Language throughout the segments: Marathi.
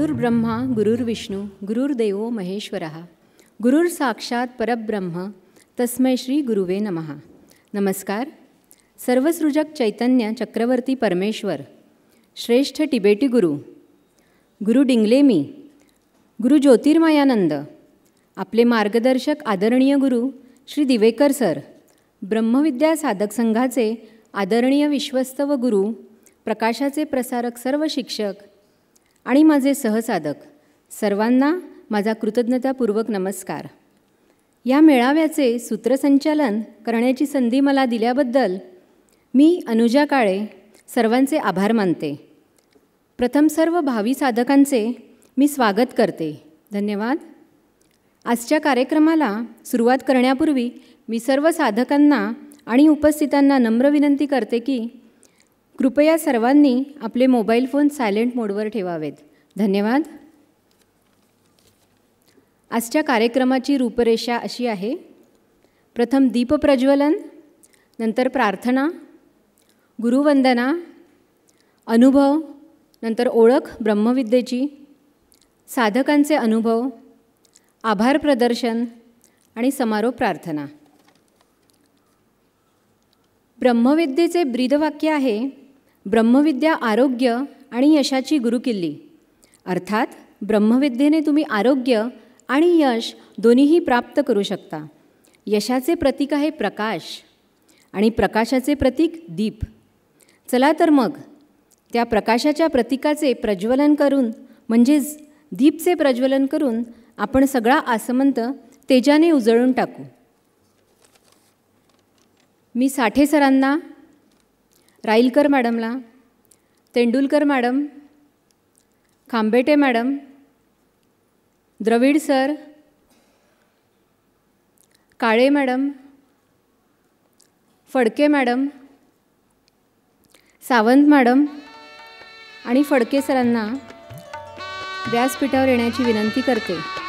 गुरुर्ब्रह्मा गुरुर्विष्णू गुरुर्देवो महेश्वरः गुरुर साक्षात परब्रह्म तस्मै श्री गुरुवे नमः. नमस्कार. सर्वसृजक चैतन्य चक्रवर्ती परमेश्वर, श्रेष्ठ टिबेटी गुरु, गुरु डिंगलेमी, गुरु ज्योतिर्मयानंद, आपले मार्गदर्शक आदरणीय गुरु श्री दिवेकर सर, ब्रह्मविद्या साधक संघाचे आदरणीय विश्वस्त व गुरु, प्रकाशाचे प्रसारक सर्व शिक्षक आणि माझे सहसाधक सर्वांना माझा कृतज्ञतापूर्वक नमस्कार. या मेळाव्याचे सूत्रसंचालन करण्याची संधी मला दिल्याबद्दल मी अनुजा काळे सर्वांचे आभार मानते. प्रथम सर्व भावी साधकांचे मी स्वागत करते. धन्यवाद. आजच्या कार्यक्रमाला सुरुवात करण्यापूर्वी मी सर्व साधकांना आणि उपस्थितांना नम्र विनंती करते की कृपया सर्वांनी आपले मोबाईल फोन सायलेंट मोडवर ठेवावेत. धन्यवाद. आजच्या कार्यक्रमाची रूपरेषा अशी आहे. प्रथम दीपप्रज्वलन, नंतर प्रार्थना, गुरुवंदना, अनुभव, नंतर ओळख ब्रह्मविद्येची, साधकांचे अनुभव, आभार प्रदर्शन आणि समारोप प्रार्थना. ब्रह्मविद्येचे ब्रीदवाक्य आहे, ब्रह्मविद्या आरोग्य आणि यशाची गुरुकिल्ली. अर्थात ब्रह्मविद्येने तुम्ही आरोग्य आणि यश दोन्हीही प्राप्त करू शकता. यशाचे प्रतीक आहे प्रकाश आणि प्रकाशाचे प्रतीक दीप. चला तर मग त्या प्रकाशाच्या प्रतीकाचे प्रज्वलन करून, म्हणजेच दीपचे प्रज्वलन करून आपण सगळा आसमंत तेजाने उजळून टाकू. मी साठे सरांना, राईलकर मॅडमला, Tendulkar madam, Khambete madam, Dravid sir, Kale madam, Phadke madam, Sawant madam आणि फडके सरांना व्यासपीठावर येण्याची विनंती करते.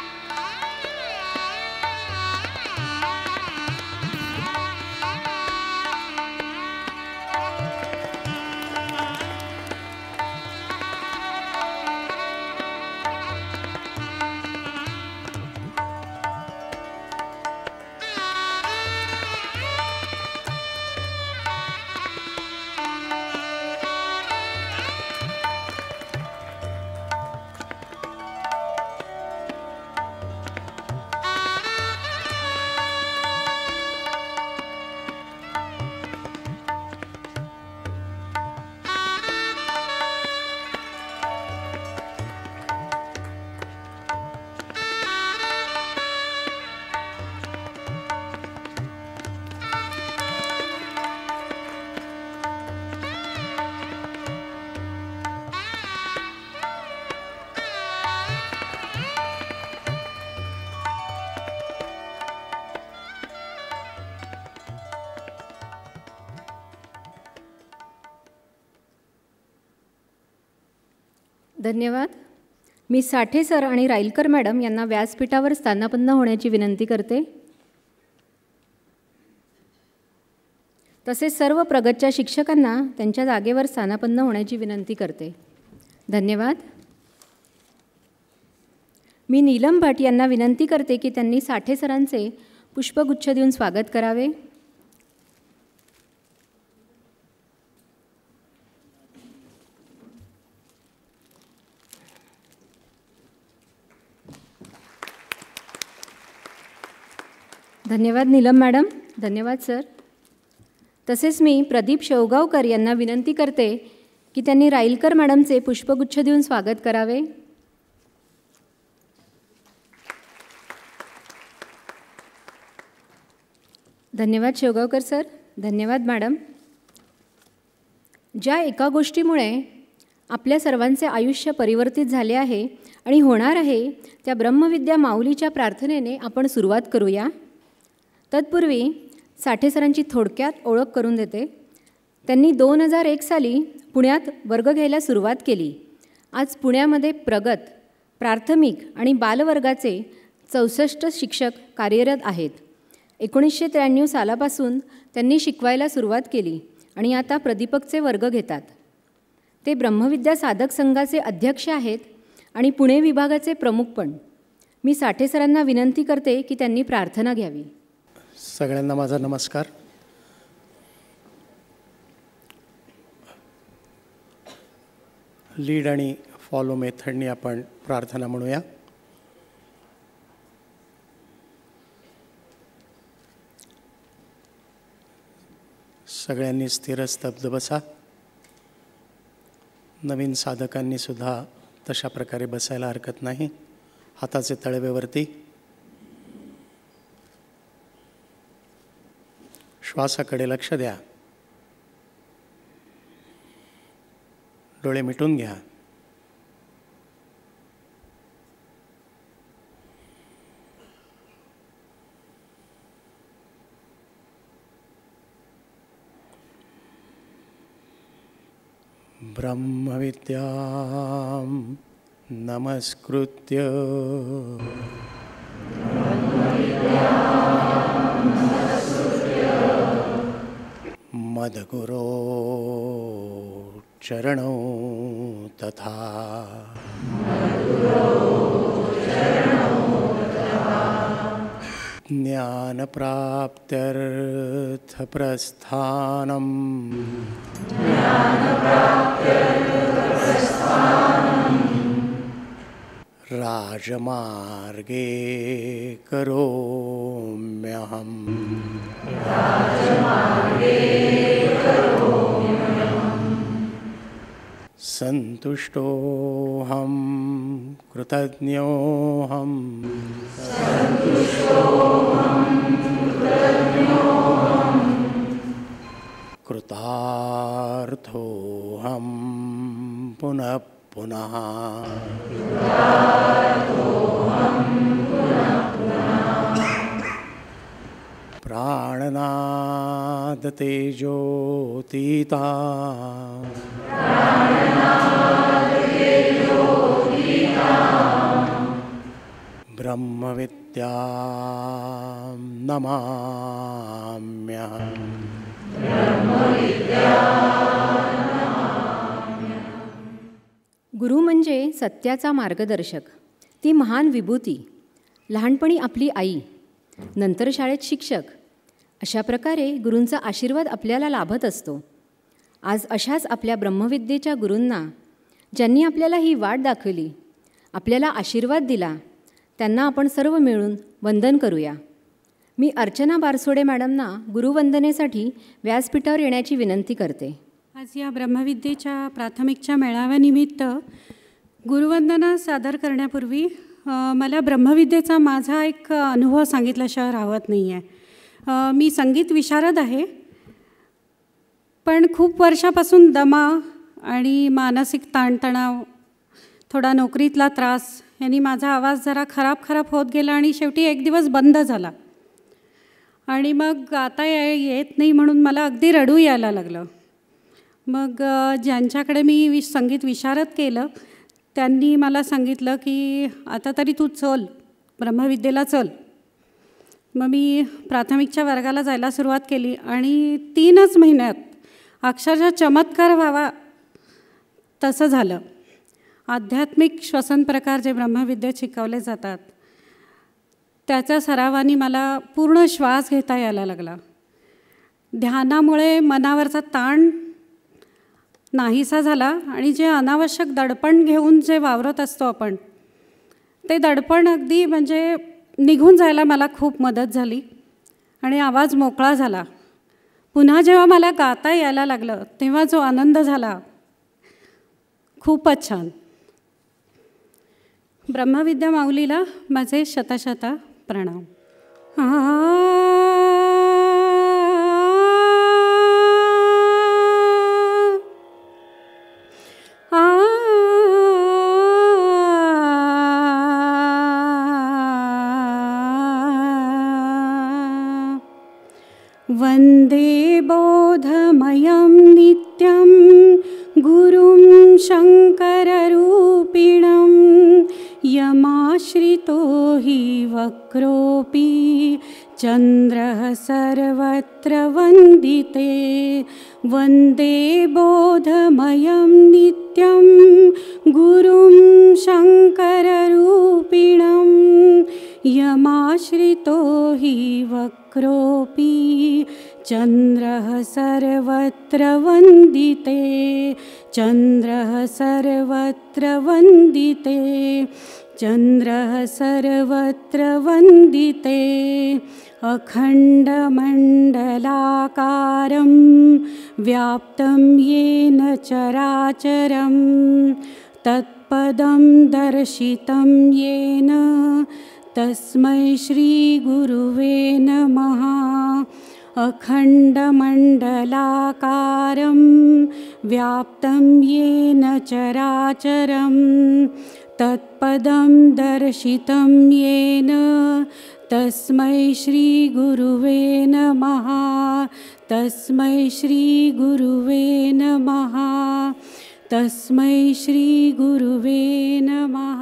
धन्यवाद. मी साठे सर आणि राईलकर मॅडम यांना व्यासपीठावर स्थानापन्न होण्याची विनंती करते. तसेच सर्व प्रगतच्या शिक्षकांना त्यांच्या जागेवर स्थानापन्न होण्याची विनंती करते. धन्यवाद. मी नीलम भट यांना विनंती करते की त्यांनी साठे सरांचे पुष्पगुच्छ देऊन स्वागत करावे. धन्यवाद नीलम मॅडम. धन्यवाद सर. तसेच मी प्रदीप शेवगावकर यांना विनंती करते की त्यांनी राईलकर मॅडमचे पुष्पगुच्छ देऊन स्वागत करावे. धन्यवाद शेवगावकर सर. धन्यवाद मॅडम. ज्या एका गोष्टीमुळे आपल्या सर्वांचे आयुष्य परिवर्तित झाले आहे आणि होणार आहे, त्या ब्रह्मविद्या माऊलीच्या प्रार्थनेने आपण सुरुवात करूया. तत्पूर्वी साठे सरांची थोडक्यात ओळख करून देते. त्यांनी 2001 साली पुण्यात वर्ग घ्यायला सुरुवात केली. आज पुण्यामध्ये प्रगत, प्राथमिक आणि बालवर्गाचे 64 शिक्षक कार्यरत आहेत. 1993 सालापासून त्यांनी शिकवायला सुरुवात केली आणि आता प्रदीपकचे वर्ग घेतात. ते ब्रह्मविद्या साधक संघाचे अध्यक्ष आहेत आणि पुणे विभागाचे प्रमुख पण. मी साठे सरांना विनंती करते की त्यांनी प्रार्थना घ्यावी. सगळ्यांना माझा नमस्कार. लीड आणि फॉलो मेथडनी आपण प्रार्थना म्हणूया. सगळ्यांनी स्थिर स्तब्ध बसा. नवीन साधकांनी सुद्धा तशा प्रकारे बसायला हरकत नाही. हाताचे तळवे वरती. श्वासाकडे लक्ष द्या. डोळे मिटून घ्या. ब्रह्मविद्यां नमस्कृत्य मद्गुरो चरणौ तथा ज्ञानप्राप्त्यर्थप्रस्थानम् राजमार्गे करोम्यहम्. संतुष्टोऽहं कृतज्ञोऽहम् कृतार्थोऽहं पुनः पुनः. प्राणनाद तेजोतीता ब्रह्मविद्यां नमाम्यहम्. गुरु म्हणजे सत्याचा मार्गदर्शक, ती महान विभूती. लहानपणी आपली आई, नंतर शाळेत शिक्षक, अशा प्रकारे गुरूंचा आशीर्वाद आपल्याला लाभत असतो. आज अशाच आपल्या ब्रह्मविद्येच्या गुरूंना, ज्यांनी आपल्याला ही वाट दाखवली, आपल्याला आशीर्वाद दिला, त्यांना आपण सर्व मिळून वंदन करूया. मी अर्चना बारसोडे मॅडमना गुरुवंदनेसाठी व्यासपीठावर येण्याची विनंती करते. आज या ब्रह्मविद्येच्या प्राथमिकच्या मेळाव्यानिमित्त गुरुवंदना सादर करण्यापूर्वी मला ब्रह्मविद्येचा माझा एक अनुभव सांगितल्याशिवाय राहत नाही आहे. मी संगीत विशारद आहे, पण खूप वर्षापासून दमा आणि मानसिक ताणतणाव, थोडा नोकरीतला त्रास यांनी माझा आवाज जरा खराब होत गेला आणि शेवटी एक दिवस बंद झाला. आणि मग गाता येत नाही म्हणून मला अगदी रडू यायला लागलं. मग ज्यांच्याकडे मी संगीत विशारद केलं त्यांनी मला सांगितलं की आता तरी तू चल, ब्रह्मविद्येला चल. मग मी प्राथमिकच्या वर्गाला जायला सुरुवात केली आणि 3च महिन्यात अक्षरशः चमत्कार व्हावा तसं झालं. आध्यात्मिक श्वसन प्रकार जे ब्रह्मविद्येत शिकवले जातात त्याच्या सरावाने मला पूर्ण श्वास घेता यायला लागला. ध्यानामुळे मनावरचा ताण नाहीसा झाला आणि जे अनावश्यक दडपण घेऊन जे वावरत असतो आपण, ते दडपण अगदी म्हणजे निघून जायला मला खूप मदत झाली आणि आवाज मोकळा झाला. पुन्हा जेव्हा मला गाता यायला लागलं तेव्हा जो आनंद झाला, खूपच छान. ब्रह्मविद्या माऊलीला माझे शतशत प्रणाम. वंदे बोधमयं नित्यं गुरुं शङ्कररूपिणं यमाश्रितो हि वक्रोऽपि चन्द्रः सर्वत्र वन्दिते वन्दे बोधमयं नित्यं गुरुं शङ्कररूपिणं यमाश्रितो हि वक्रोऽपि चन्द्रः सर्वत्र वन्दिते चन्द्रः सर्वत्र वन्दिते चन्द्रः सर्वत्र वन्दिते अखण्डमण्डलाकारं व्याप्तं येन चराचरं तत्पदं दर्शितं येन तस्मै श्रीगुरुवे नमः अखण्डमण्डलाकारं व्याप्तं येन चराचरं तत्पदं दर्शितं येन तस्मै श्रीगुरुवे नमः तस्मै श्रीगुरुवे नमः तस्मै श्रीगुरुवे नमः.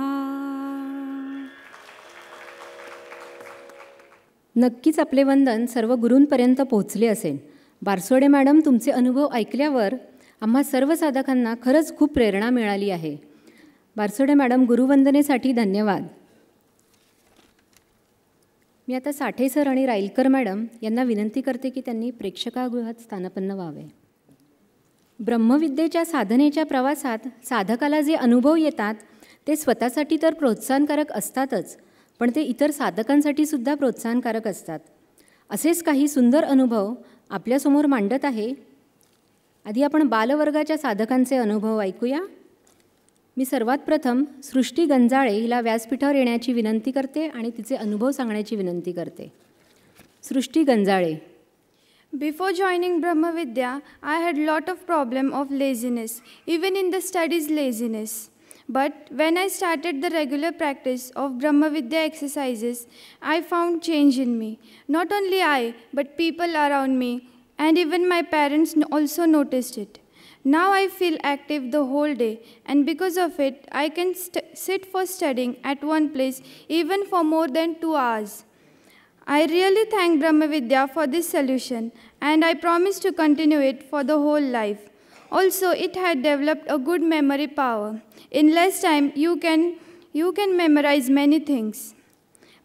नक्कीच आपले वंदन सर्व गुरूंपर्यंत पोहोचले असेल. बारसोडे मॅडम, तुमचे अनुभव ऐकल्यावर आम्हा सर्व साधकांना खरंच खूप प्रेरणा मिळाली आहे. बारसोडे मॅडम, गुरुवंदनेसाठी धन्यवाद. मी आता साठे सर आणि राईलकर मॅडम यांना विनंती करते की त्यांनी प्रेक्षकागृहात स्थानापन्न व्हावे. ब्रह्मविद्येच्या साधनेच्या प्रवासात साधकाला जे अनुभव येतात ते स्वतःसाठी तर प्रोत्साहनकारक असतातच, पण ते इतर साधकांसाठी सुद्धा प्रोत्साहनकारक असतात. असेच काही सुंदर अनुभव आपल्यासमोर मांडत आहे. आधी आपण बालवर्गाच्या साधकांचे अनुभव ऐकूया. मी सर्वात प्रथम सृष्टी गंजाळे हिला व्यासपीठावर येण्याची विनंती करते आणि तिचे अनुभव सांगण्याची विनंती करते. सृष्टी गंजाळे. Before joining Brahmavidya, I had lot of problem of laziness, even in the studies laziness. But when I started the regular practice of Brahmavidya exercises, I found change in me. Not only I, but people around me and even my parents also noticed it. Now I feel active the whole day, and because of it, I can sit for studying at one place even for more than 2 hours. I really thank Brahmavidya for this solution, and I promise to continue it for the whole life. Also, it had developed a good memory power. In less time, you can memorize many things.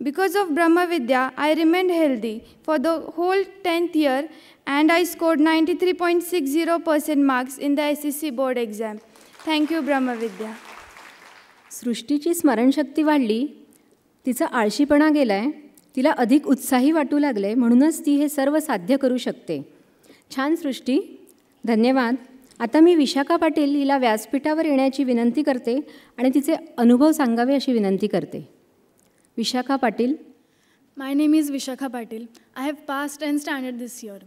Because of Brahmavidya, I remained healthy for the whole 10th year, and I scored 93.60% marks in the SEC board exam. Thank you, Brahmavidya. सृष्टीची स्मरणशक्ती वाढली, तिचा आळशीपणा गेलाय, तिला अधिक उत्साही वाटू लागले, म्हणूनच ती हे सर्व साध्य करू शकते. छान सृष्टी, धन्यवाद. आता मी विशाखा पाटील हिला व्यासपीठावर येण्याची विनंती करते आणि तिचे अनुभव सांगावे अशी विनंती करते. Vishakha Patil. My name is Vishakha Patil. I have passed 10th standard this year.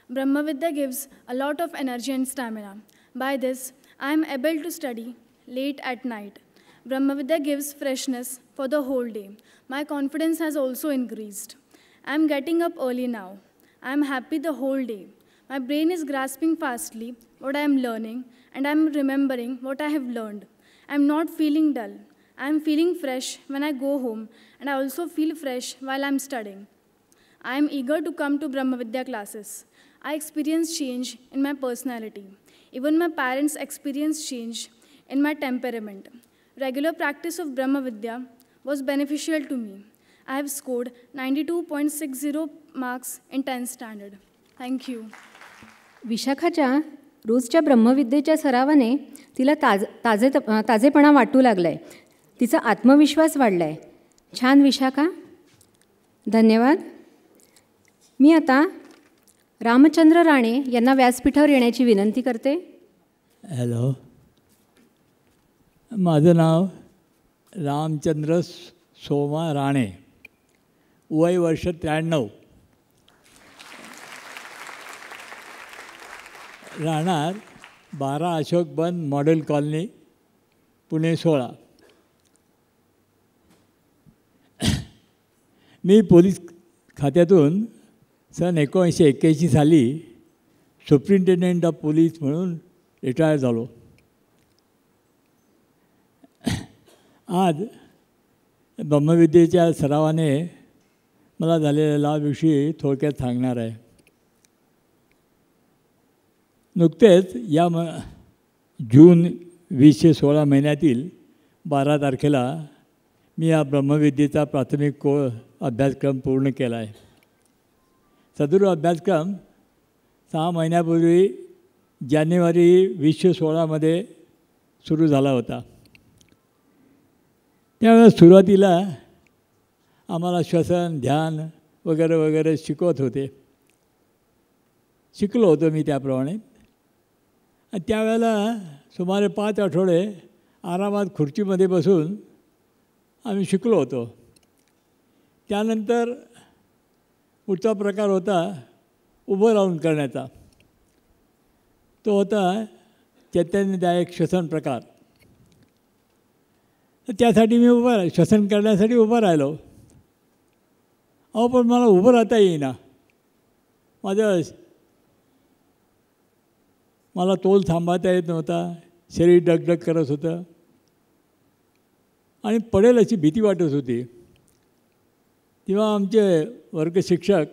Brahmavidya gives a lot of energy and stamina. By this, I am able to study late at night. Brahmavidya gives freshness for the whole day. My confidence has also increased. I am getting up early now. I am happy the whole day. My brain is grasping fastly what I am learning, and I am remembering what I have learned. I am not feeling dull. I am feeling fresh when I go home, and I also feel fresh while I am studying. I am eager to come to Brahmavidya classes. I experience change in my personality. Even my parents experience change in my temperament. Regular practice of Brahmavidya was beneficial to me. I have scored 92.60 marks in 10th standard. Thank you. विशाखाच्या रोजच्या ब्रह्मविद्येच्या सरावाने तिला ताजेपणा वाटू लागला आहे. तिचा आत्मविश्वास वाढला आहे. छान विशाखा, धन्यवाद. मी आता रामचंद्र राणे यांना व्यासपीठावर येण्याची विनंती करते. हॅलो, माझं नाव रामचंद्र सोमा राणे, वय वर्ष 93, राहणार 12 अशोक बन मॉडेल कॉलनी, पुणे 16. मी पोलीस खात्यातून सन 1981 साली सुप्रिंटेंडंट ऑफ पोलीस म्हणून रिटायर झालो. आज ब्रह्मविद्येच्या सरावाने मला झालेल्या लाभाविषयी थोडक्यात सांगणार आहे. नुकतेच या जून 2016 महिन्यातील 12 तारखेला मी या ब्रह्मविद्येचा प्राथमिक अभ्यासक्रम पूर्ण केला आहे. सदर अभ्यासक्रम 6 महिन्यापूर्वी जानेवारी 2016 सुरू झाला होता. त्यावेळेस सुरुवातीला आम्हाला श्वसन, ध्यान वगैरे वगैरे शिकवत होते. शिकलो होतो मी त्याप्रमाणे. आणि त्यावेळेला सुमारे 5 आठवडे आरामात खुर्चीमध्ये बसून आम्ही शिकलो होतो. त्यानंतर पुढचा प्रकार होता उभं राहून करण्याचा. तो होता चैतन्यदायक श्वसन प्रकार. त्यासाठी मी श्वसन करण्यासाठी उभं राहिलो. पण मला उभं राहता येईना. मला तोल थांबवता येत नव्हता. शरीर डगडग करत होतं आणि पडेल अशी भीती वाटत होती. तेव्हा आमचे वर्ग शिक्षक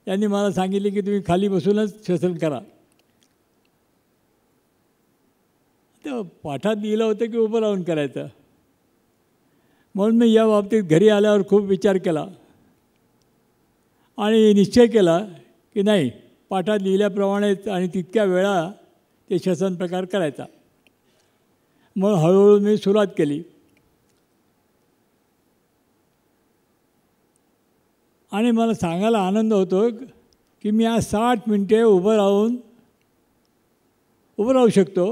यांनी मला सांगितले की तुम्ही खाली बसूनच श्वसन करा. तर पाठात लिहिलं होतं की उभं राहून करायचं. म्हणून मी या बाबतीत घरी आल्यावर खूप विचार केला आणि निश्चय केला की नाही, पाठात लिहिल्याप्रमाणेच आणि तितक्या वेळा ते श्वसन प्रकार करायचा. मग हळूहळू मी सुरुवात केली आणि मला सांगायला आनंद होतो की मी आज 60 मिनिटे उभं राहू शकतो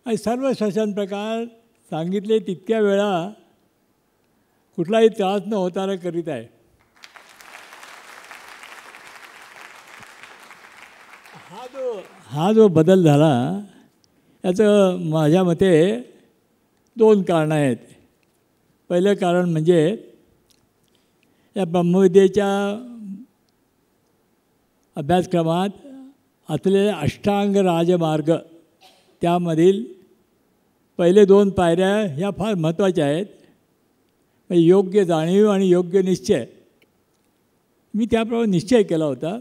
आणि सर्व श्वसन प्रकार सांगितले तितक्या वेळा कुठलाही त्रास न होताना करीत आहे. हा जो बदल झाला याचं माझ्या मते 2 कारणं आहेत. पहिलं कारण म्हणजे या ब्रह्मविद्येच्या अभ्यासक्रमात असलेले अष्टांग राजमार्ग, त्यामधील पहिले 2 पायऱ्या ह्या फार महत्त्वाच्या आहेत. योग्य जाणीव आणि योग्य निश्चय. मी त्याप्रमाणे निश्चय केला होता.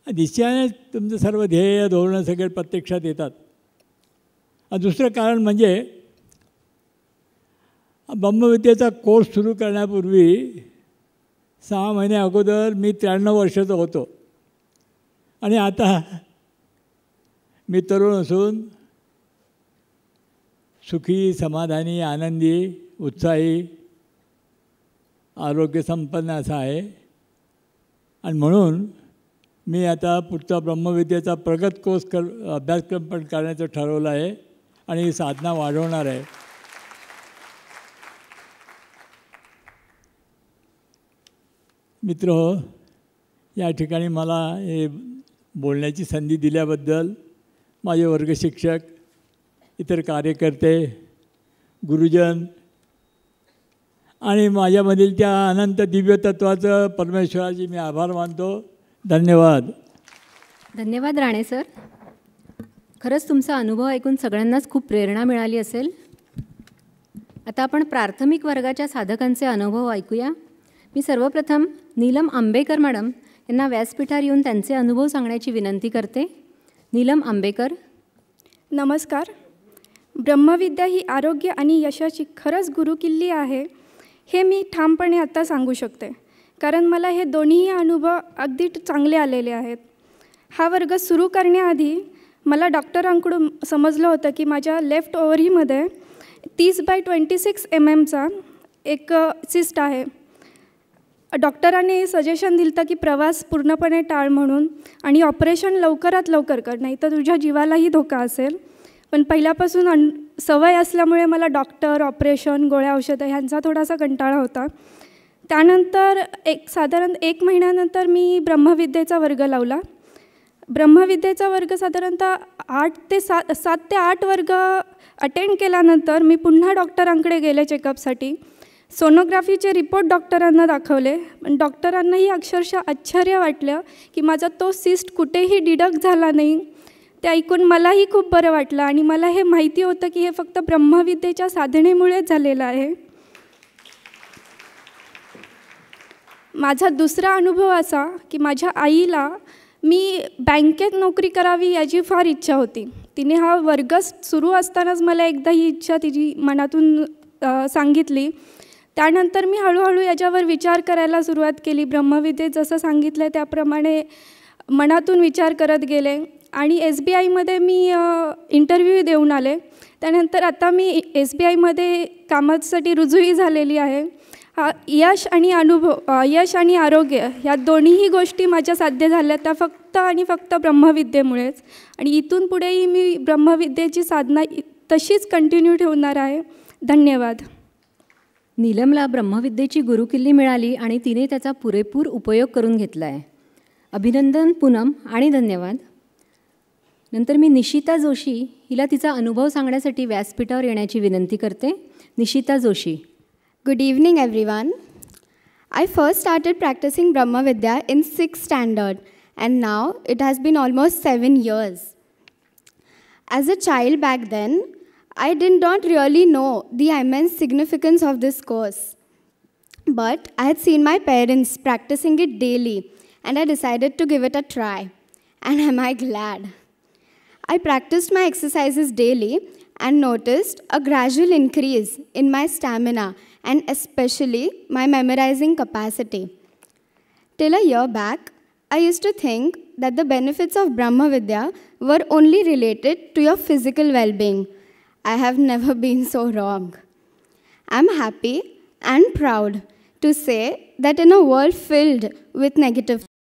निश्चयाने तुमचं सर्व ध्येय धोरणं सगळे प्रत्यक्षात येतात. आणि दुसरं कारण म्हणजे ब्रह्मविद्येचा कोर्स सुरू करण्यापूर्वी 6 महिने अगोदर मी 93 वर्षाचा होतो आणि आता मी तरुण असून सुखी, समाधानी, आनंदी, उत्साही, आरोग्यसंपन्न असा आहे. आणि म्हणून मी आता पुढचा ब्रह्मविद्येचा प्रगत कोर्स अभ्यासक्रम पण करण्याचं ठरवलं आहे आणि ही साधना वाढवणार आहे. मित्रहो, या ठिकाणी मला हे बोलण्याची संधी दिल्याबद्दल माझे वर्ग शिक्षक, इतर कार्यकर्ते, गुरुजन आणि माझ्यामधील त्या अनंत दिव्यतत्वाचं परमेश्वराची मी आभार मानतो. धन्यवाद. धन्यवाद राणे सर. खरंच तुमचा अनुभव ऐकून सगळ्यांनाच खूप प्रेरणा मिळाली असेल. आता आपण प्राथमिक वर्गाच्या साधकांचे अनुभव ऐकूया. मी सर्वप्रथम नीलम आंबेकर मॅडम यांना व्यासपीठावर येऊन त्यांचे अनुभव सांगण्याची विनंती करते. नीलम आंबेकर. नमस्कार. ब्रह्मविद्या ही आरोग्य आणि यशाची खरंच गुरुकिल्ली आहे हे मी ठामपणे आत्ता सांगू शकते, कारण मला हे दोन्ही अनुभव अगदी चांगले आलेले आहेत. हा वर्ग सुरू करण्याआधी मला डॉक्टरांकडून समजलं होतं की माझ्या लेफ्ट ओव्हरीमध्ये 30/26 mm एक सिस्ट आहे. डॉक्टरांनी सजेशन दिलं की प्रवास पूर्णपणे टाळ म्हणून आणि ऑपरेशन लवकरात लवकर कर, नाही तर तुझ्या जीवालाही धोका असेल. पण पहिल्यापासून सवय असल्यामुळे मला डॉक्टर, ऑपरेशन, गोळ्या, औषधं ह्यांचा थोडासा कंटाळा होता. त्यानंतर साधारण 1 महिन्यानंतर मी ब्रह्मविद्येचा वर्ग लावला. ब्रह्मविद्येचा वर्ग साधारणतः 7 ते 8 वर्ग अटेंड केल्यानंतर मी पुन्हा डॉक्टरांकडे गेले चेकअपसाठी. सोनोग्राफीचे रिपोर्ट डॉक्टरांना दाखवले. पण डॉक्टरांनाही अक्षरशः आश्चर्य वाटलं की माझा तो सिस्ट कुठेही डिडक्ट झाला नाही. ते ऐकून मलाही खूप बरं वाटलं आणि मला हे माहिती होतं की हे फक्त ब्रह्मविद्येच्या साधनेमुळेच झालेलं आहे. माझा दुसरा अनुभव असा की माझ्या आईला मी बँकेत नोकरी करावी याची फार इच्छा होती. तिने हा वर्ग सुरू असतानाच मला एकदा ही इच्छा तिची मनातून सांगितली. त्यानंतर मी हळूहळू याच्यावर विचार करायला सुरुवात केली. ब्रह्मविद्येत जसं सांगितलं त्याप्रमाणे मनातून विचार करत गेले आणि SBIमध्ये मी इंटरव्ह्यू देऊन आले. त्यानंतर आता मी SBIमध्ये कामासाठी रुजूही झालेली आहे. यश आणि आरोग्य ह्या दोन्हीही गोष्टी माझ्या साध्य झाल्या त्या फक्त आणि फक्त ब्रह्मविद्येमुळेच. आणि इथून पुढेही मी ब्रह्मविद्येची साधना तशीच कंटिन्यू ठेवणार आहे. धन्यवाद. नीलमला ब्रह्मविद्येची गुरुकिल्ली मिळाली आणि तिने त्याचा पुरेपूर उपयोग करून घेतला आहे. अभिनंदन पूनम आणि धन्यवाद. नंतर मी निशिता जोशी हिला तिचा अनुभव सांगण्यासाठी व्यासपीठावर येण्याची विनंती करते. Nishita Joshi. Good evening everyone. I first started practicing Brahma Vidya in 6th standard and now it has been almost 7 years. As a child back then, I did not really know the immense significance of this course. But I had seen my parents practicing it daily and I decided to give it a try. And am I glad? I practiced my exercises daily and noticed a gradual increase in my stamina and especially my memorizing capacity. Till a year back, I used to think that the benefits of Brahma Vidya were only related to your physical well-being. I have never been so wrong. I'm happy and proud to say that in a world filled with negative